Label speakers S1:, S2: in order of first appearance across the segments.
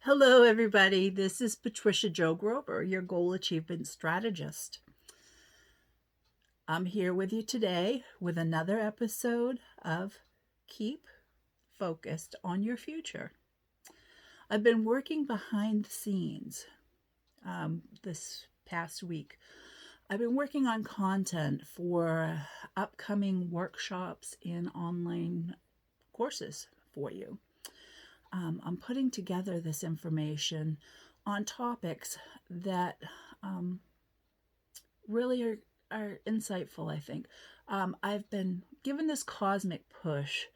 S1: Hello, everybody. This is Patricia Jo Grover, your goal achievement strategist. I'm here with you today with another episode of Keep Focused on Your Future. I've been working behind the scenes this past week. I've been working on content for upcoming workshops and online courses for you. I'm putting together this information on topics that really are insightful, I think. I've been given this cosmic push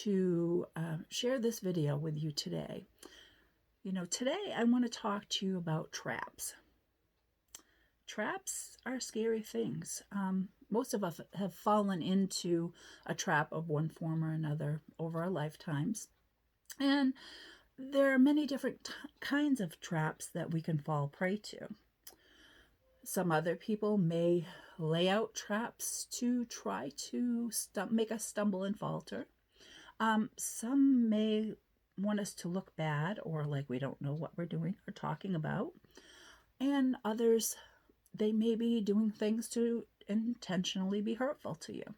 S1: to share this video with you today. Today I want to talk to you about traps. Traps are scary things. Most of us have fallen into a trap of one form or another over our lifetimes. And there are many different kinds of traps that we can fall prey to. Some other people may lay out traps to try to make us stumble and falter. Some may want us to look bad or like we don't know what we're doing or talking about. And others, they may be doing things to intentionally be hurtful to you.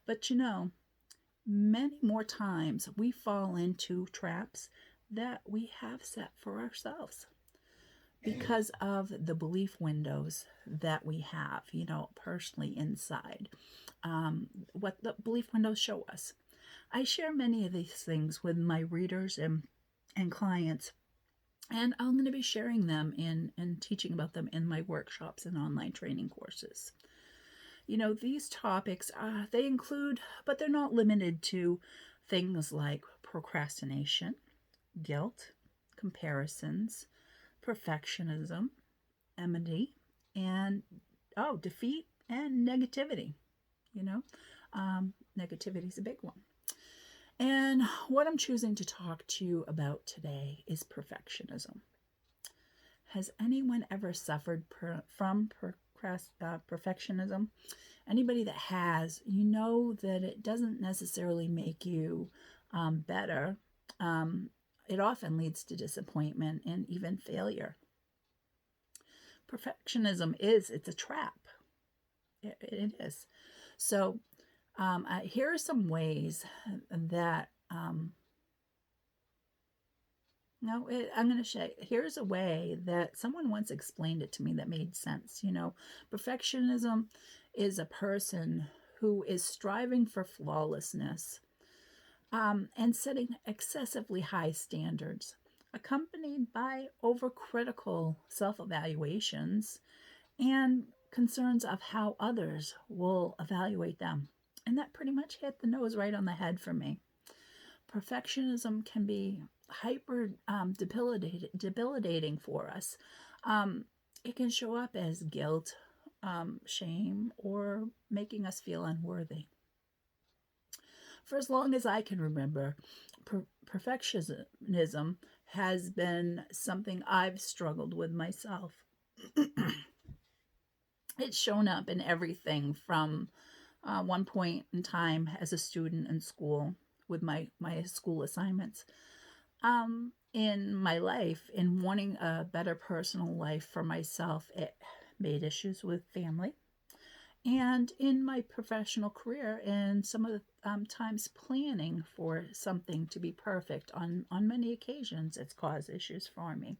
S1: But many more times we fall into traps that we have set for ourselves because of the belief windows that we have, personally inside. What the belief windows show us. I share many of these things with my readers and clients, and I'm going to be sharing them and teaching about them in my workshops and online training courses. These topics, they include, but they're not limited to, things like procrastination, guilt, comparisons, perfectionism, enmity, and, defeat and negativity. Negativity is a big one. And what I'm choosing to talk to you about today is perfectionism. Has anyone ever suffered from perfectionism? Anybody that has, that it doesn't necessarily make you better. It often leads to disappointment and even failure. Perfectionism it's a trap. It is. So here are some ways that I'm going to say, here's a way that someone once explained it to me that made sense. Perfectionism is a person who is striving for flawlessness and setting excessively high standards, accompanied by overcritical self-evaluations and concerns of how others will evaluate them. And that pretty much hit the nose right on the head for me. Perfectionism can be hyper debilitating for us. It can show up as guilt, shame, or making us feel unworthy. For as long as I can remember, perfectionism has been something I've struggled with myself. It's shown up in everything from one point in time as a student in school with my school assignments, in my life, in wanting a better personal life for myself. It made issues with family, and in my professional career, and some of the times planning for something to be perfect on many occasions, it's caused issues for me.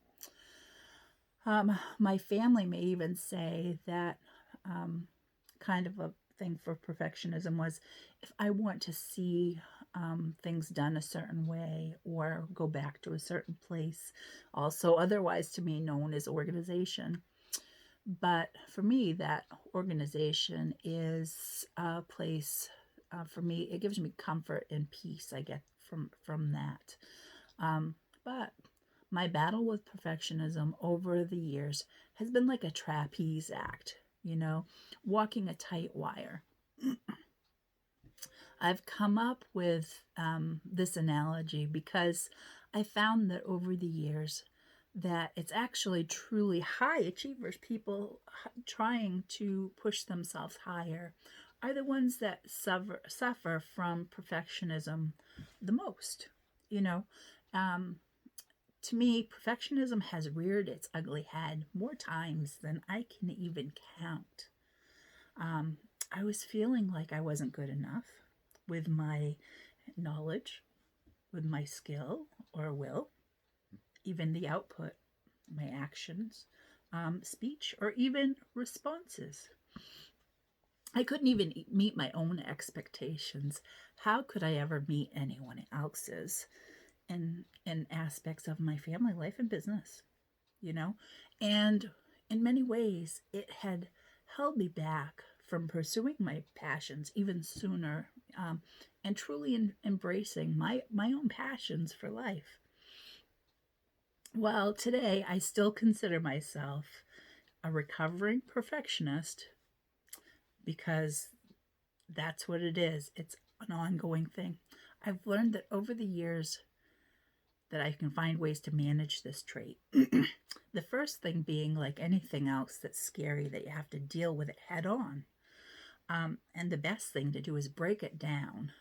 S1: My family may even say that kind of a thing for perfectionism was if I want to see things done a certain way or go back to a certain place, also otherwise to me known as organization. But for me, that organization is a place, for me, it gives me comfort and peace I get from that. But my battle with perfectionism over the years has been like a trapeze act, walking a tight wire. I've come up with this analogy because I found that over the years that it's actually truly high achievers, people trying to push themselves higher, are the ones that suffer from perfectionism the most. To me, perfectionism has reared its ugly head more times than I can even count. Um, I was feeling like I wasn't good enough with my knowledge, with my skill or will, even the output, my actions, speech, or even responses. I couldn't even meet my own expectations. How could I ever meet anyone else's in aspects of my family life and business, you know? And in many ways, it had held me back from pursuing my passions even sooner, and truly embracing my own passions for life. Well, today I still consider myself a recovering perfectionist because that's what it is. It's an ongoing thing. I've learned that over the years that I can find ways to manage this trait. The first thing being, like anything else that's scary, that you have to deal with it head on. And the best thing to do is break it down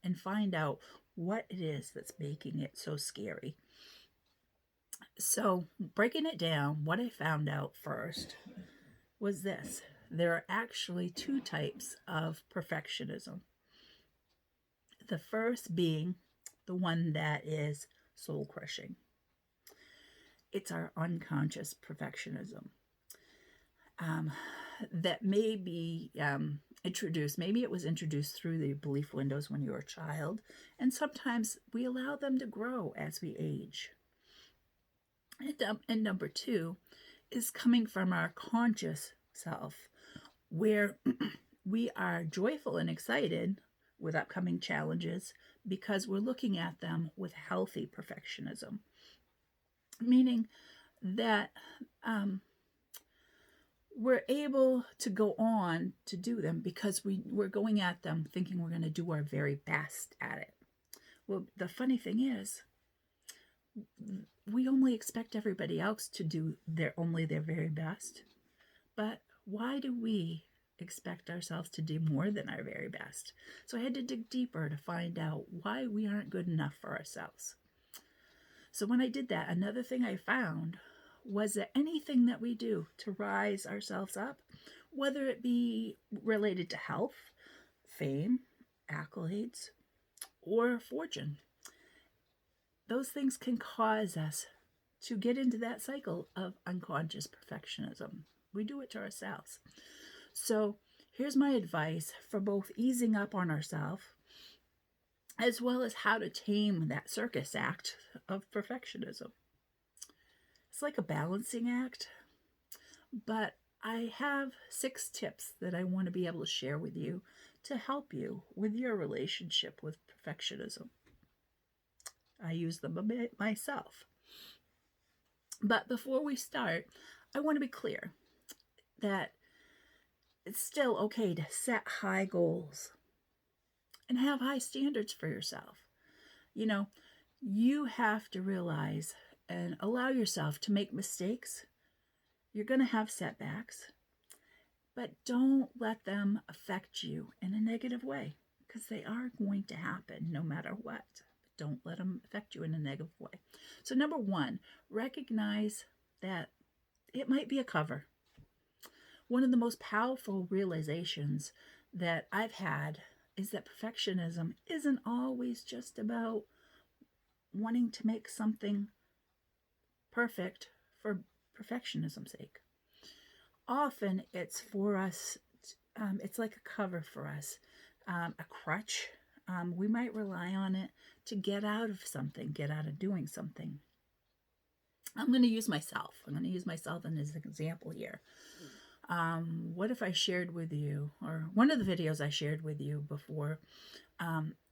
S1: and find out what it is that's making it so scary. So, breaking it down, what I found out first was this: there are actually two types of perfectionism. The first being the one that is soul crushing. It's our unconscious perfectionism, um, that may be introduced. Maybe it was introduced through the belief windows when you were a child, and sometimes we allow them to grow as we age. And number two is coming from our conscious self, where we are joyful and excited with upcoming challenges because we're looking at them with healthy perfectionism, meaning that we're able to go on to do them because we're going at them thinking we're going to do our very best at it. Well, the funny thing is, we only expect everybody else to do their very best. But why do we expect ourselves to do more than our very best? So I had to dig deeper to find out why we aren't good enough for ourselves. So when I did that, another thing I found was that anything that we do to rise ourselves up, whether it be related to health, fame, accolades, or fortune, those things can cause us to get into that cycle of unconscious perfectionism. We do it to ourselves. So here's my advice for both easing up on ourselves as well as how to tame that circus act of perfectionism. It's like a balancing act, but I have 6 tips that I want to be able to share with you to help you with your relationship with perfectionism. I use them a bit myself. But before we start, I want to be clear that it's still okay to set high goals and have high standards for yourself. You have to realize and allow yourself to make mistakes. You're going to have setbacks, but don't let them affect you in a negative way, because they are going to happen no matter what. Don't let them affect you in a negative way. So number 1, recognize that it might be a cover. One of the most powerful realizations that I've had is that perfectionism isn't always just about wanting to make something perfect for perfectionism's sake. Often it's for us, it's like a cover for us, a crutch. We might rely on it to get out of something, get out of doing something. I'm going to use myself. I'm going to use myself as an example here. What if I shared with you, or one of the videos I shared with you before,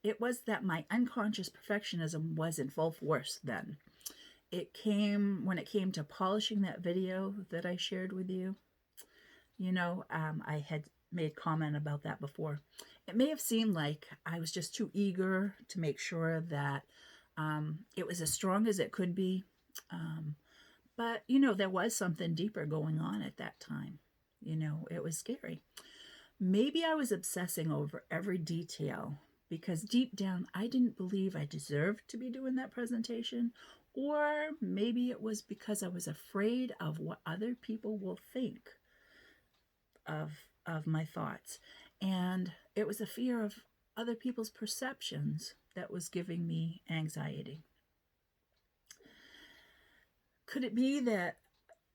S1: it was that my unconscious perfectionism was in full force then. When it came to polishing that video that I shared with you, I had made comment about that before. It may have seemed like I was just too eager to make sure that it was as strong as it could be. But, there was something deeper going on at that time. It was scary. Maybe I was obsessing over every detail because deep down, I didn't believe I deserved to be doing that presentation Or maybe it was because I was afraid of what other people will think of my thoughts. And it was a fear of other people's perceptions that was giving me anxiety. Could it be that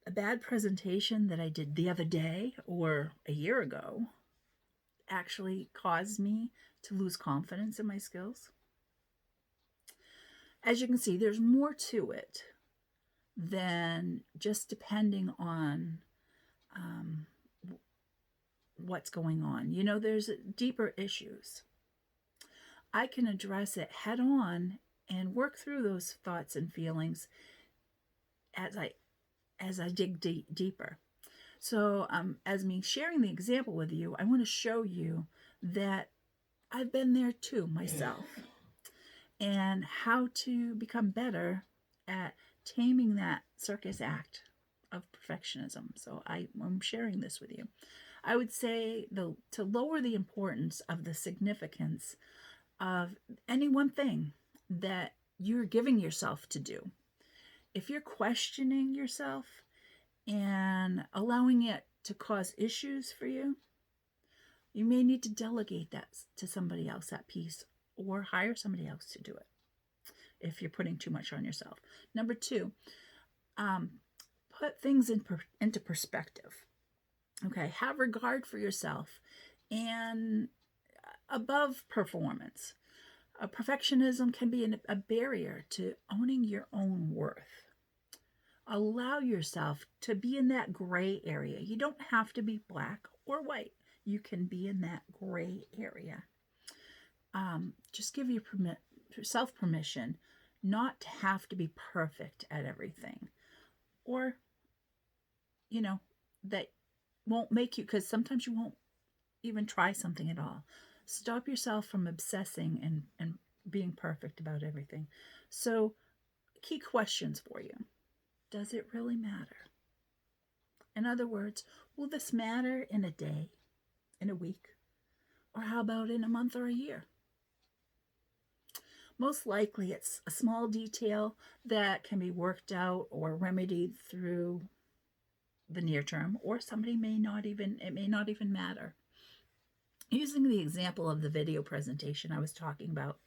S1: a bad presentation that I did the other day or a year ago actually caused me to lose confidence in my skills? As you can see, there's more to it than just depending on what's going on. There's deeper issues. I can address it head on and work through those thoughts and feelings as I dig deeper. So, as me sharing the example with you, I want to show you that I've been there too myself, and how to become better at taming that circus act of perfectionism. So I'm sharing this with you. I would say to lower the importance of the significance of any one thing that you're giving yourself to do. If you're questioning yourself and allowing it to cause issues for you, you may need to delegate that to somebody else, that piece, or hire somebody else to do it if you're putting too much on yourself. Number 2, put things into perspective. Okay, have regard for yourself and above performance. Perfectionism can be a barrier to owning your own worth. Allow yourself to be in that gray area. You don't have to be black or white. You can be in that gray area. Just give yourself permission not to have to be perfect at everything. Or, that won't make you, because sometimes you won't even try something at all. Stop yourself from obsessing and being perfect about everything. So, key questions for you. Does it really matter? In other words, will this matter in a day, in a week, or how about in a month or a year? Most likely it's a small detail that can be worked out or remedied through the near term, or it may not even matter. Using the example of the video presentation I was talking about,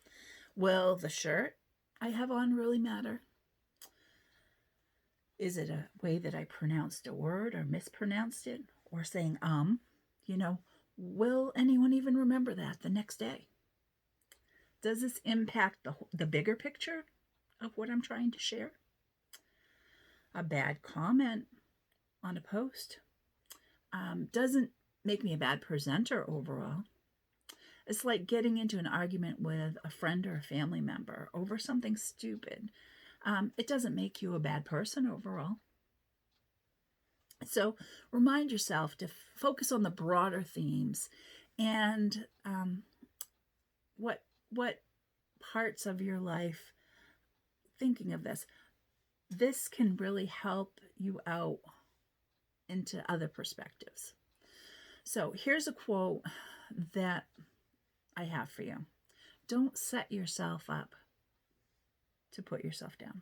S1: will the shirt I have on really matter? Is it a way that I pronounced a word or mispronounced it, or saying will anyone even remember that the next day? Does this impact the bigger picture of what I'm trying to share? A bad comment on a post doesn't make me a bad presenter overall. It's like getting into an argument with a friend or a family member over something stupid. It doesn't make you a bad person overall. So remind yourself to focus on the broader themes and what parts of your life, thinking of this. This can really help you out into other perspectives. So here's a quote that I have for you. Don't set yourself up to put yourself down.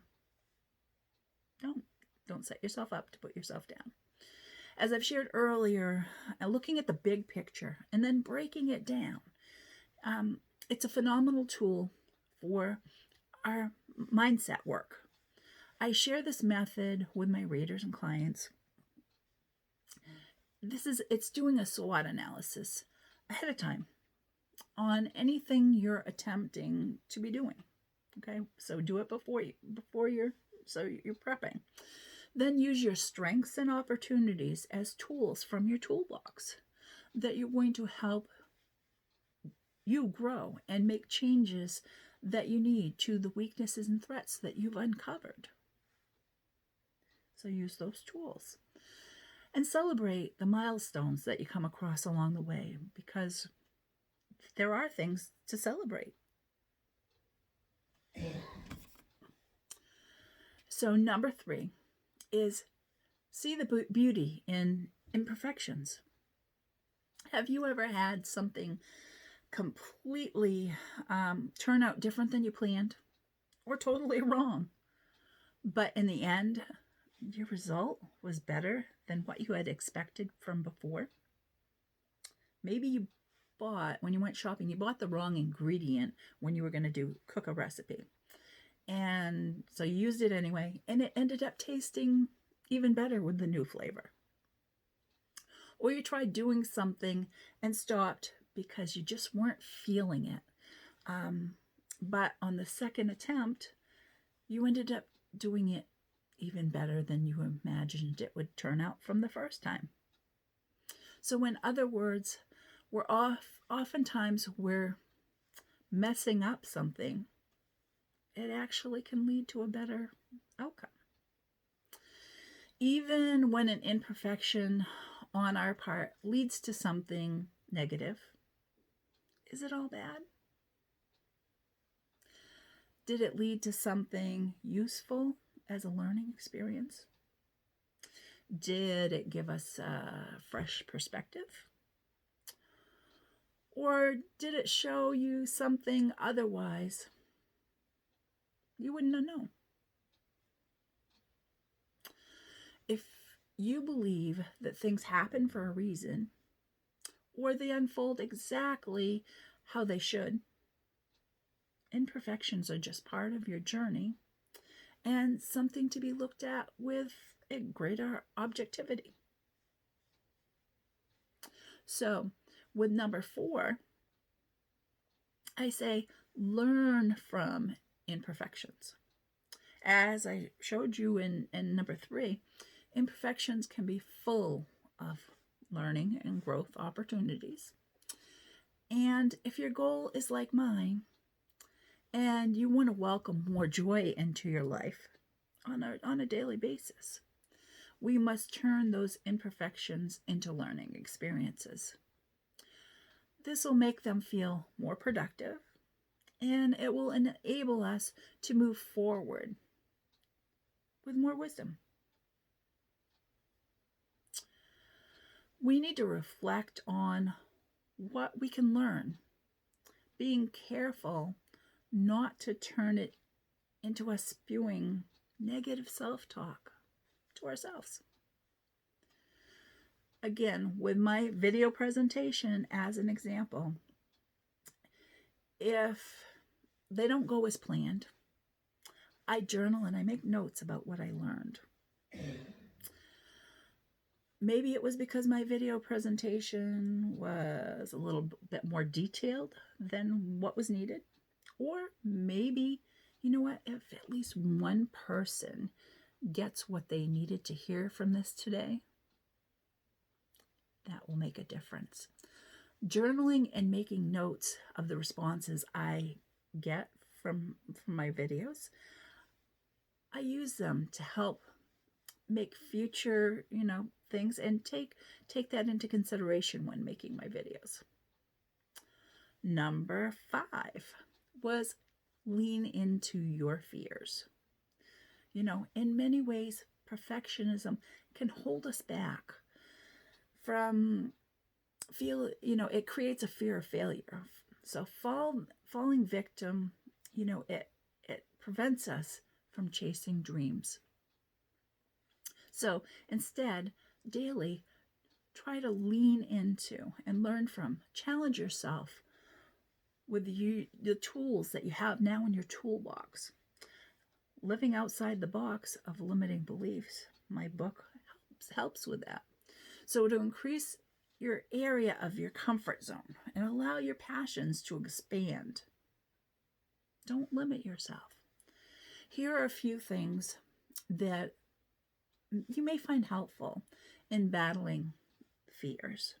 S1: Don't set yourself up to put yourself down. As I've shared earlier, looking at the big picture and then breaking it down, it's a phenomenal tool for our mindset work. I share this method with my readers and clients. It's doing a SWOT analysis ahead of time on anything you're attempting to be doing. Okay, so do it before you're prepping. Then use your strengths and opportunities as tools from your toolbox that you're going to help you grow and make changes that you need to the weaknesses and threats that you've uncovered. So use those tools. And celebrate the milestones that you come across along the way, because there are things to celebrate. So number 3 is see the beauty in imperfections. Have you ever had something completely turn out different than you planned, or totally wrong? But in the end, your result was better than what you had expected from before. Maybe you bought, when you went shopping, you bought the wrong ingredient when you were going to cook a recipe. And so you used it anyway, and it ended up tasting even better with the new flavor. Or you tried doing something and stopped because you just weren't feeling it. But on the second attempt, you ended up doing it even better than you imagined it would turn out from the first time. So in other words, oftentimes we're messing up something. It actually can lead to a better outcome. Even when an imperfection on our part leads to something negative, is it all bad? Did it lead to something useful as a learning experience? Did it give us a fresh perspective? Or did it show you something otherwise you wouldn't have known? If you believe that things happen for a reason, or they unfold exactly how they should, imperfections are just part of your journey and something to be looked at with a greater objectivity. So, with number 4, I say learn from imperfections. As I showed you in number 3, imperfections can be full of learning and growth opportunities. And if your goal is like mine, and you want to welcome more joy into your life on a daily basis, we must turn those imperfections into learning experiences. This will make them feel more productive, and it will enable us to move forward with more wisdom. We need to reflect on what we can learn, being careful not to turn it into us spewing negative self-talk to ourselves. Again, with my video presentation as an example, if they don't go as planned, I journal and I make notes about what I learned. Maybe it was because my video presentation was a little bit more detailed than what was needed. Or maybe, you know what, if at least one person gets what they needed to hear from this today, that will make a difference. Journaling and making notes of the responses I get from my videos, I use them to help make future, things, and take that into consideration when making my videos. Number 5 was lean into your fears. In many ways, perfectionism can hold us back from it creates a fear of failure. So falling victim, it prevents us from chasing dreams. So instead, daily, try to lean into and learn from, challenge yourself with the tools that you have now in your toolbox. Living outside the box of limiting beliefs, my book helps with that. So to increase your area of your comfort zone and allow your passions to expand. Don't limit yourself. Here are a few things that you may find helpful in battling fears.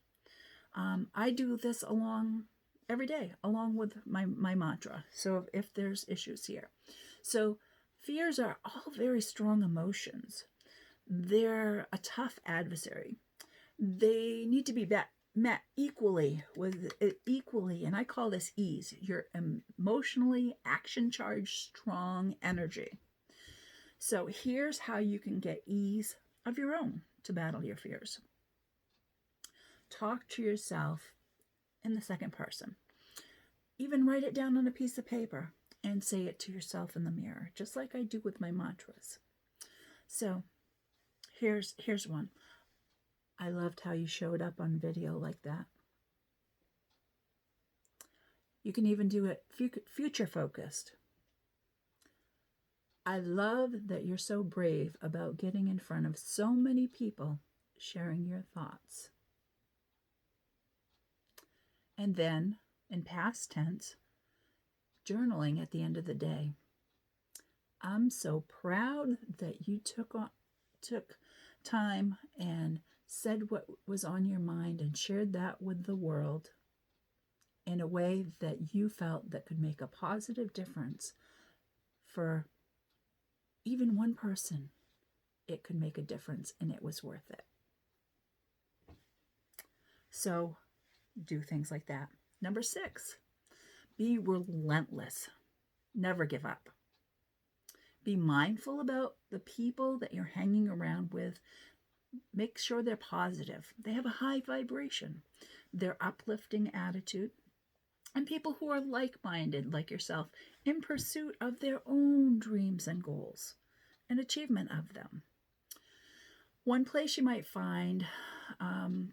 S1: I do this every day, along with my mantra. So if there's issues here. So fears are all very strong emotions. They're a tough adversary. They need to be met equally, and I call this ease, your emotionally action-charged, strong energy. So here's how you can get ease of your own to battle your fears. Talk to yourself in the second person. Even write it down on a piece of paper and say it to yourself in the mirror, just like I do with my mantras. So here's one. I loved how you showed up on video like that. You can even do it future focused. I love that you're so brave about getting in front of so many people, sharing your thoughts. And then, in past tense, journaling at the end of the day. I'm so proud that you took time and said what was on your mind and shared that with the world in a way that you felt that could make a positive difference for even one person. It could make a difference, and it was worth it. So do things like that. Number 6, be relentless. Never give up. Be mindful about the people that you're hanging around with. Make sure they're positive. They have a high vibration. They're uplifting attitude. And people who are like-minded, like yourself, in pursuit of their own dreams and goals and achievement of them. One place you might find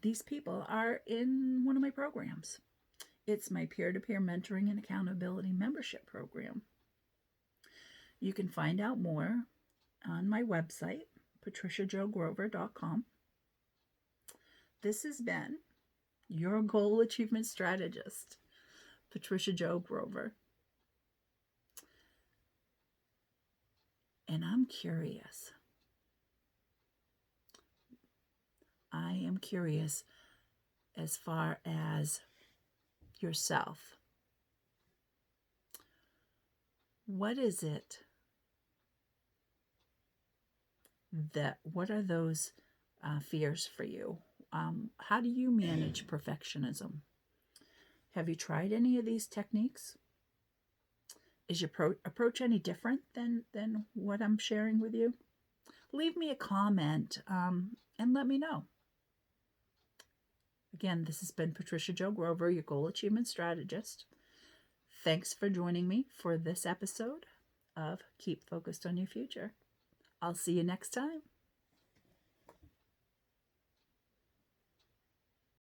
S1: these people are in one of my programs. It's my peer-to-peer mentoring and accountability membership program. You can find out more on my website, patriciajogrover.com. This has been your goal achievement strategist, Patricia Jo Grover. And I'm curious. I am curious as far as yourself. What is it what are those fears for you? How do you manage perfectionism? Have you tried any of these techniques? Is your approach any different than what I'm sharing with you? Leave me a comment and let me know. Again, this has been Patricia Jo Grover, your goal achievement strategist. Thanks for joining me for this episode of Keep Focused on Your Future. I'll see you next time.